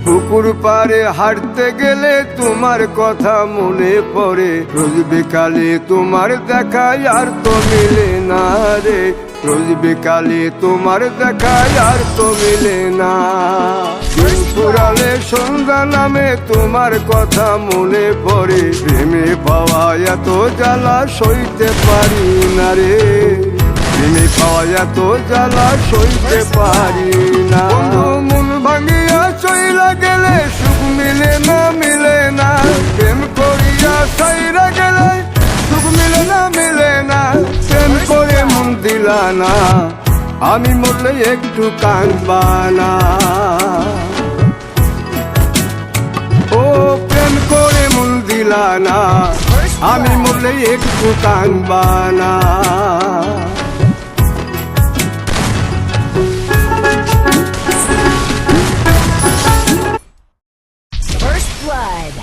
পুকুর পাড়ে হাঁটতে গেলে তোমার কথা মনে পড়ে, রোজ বিকালে তোমার দেখা আর তো মিলে না রে, রোজ বিকালে তোমার দেখা আর তো মিলে না। দিন ফুরালে সন্ধ্যা নামে তোমার কথা মনে পড়ে, প্রেমে পাওয়া এত জ্বালা সইতে পারি না রে, প্রেমে পাওয়া এত জ্বালা সইতে পারি না। মন ভাঙিয়া চইলা গেলে সুখ মিলে না, মিলে না, প্রেম করিয়া সাইরা গেলে সুখ মিলে না, মিলে না, প্রেম করে মন দিলা না, আমি মরলে একটু কাঁদবা না। ও প্রেম করে মন দিলা না, আমি মরলে একটু কাঁদবা না। First blood.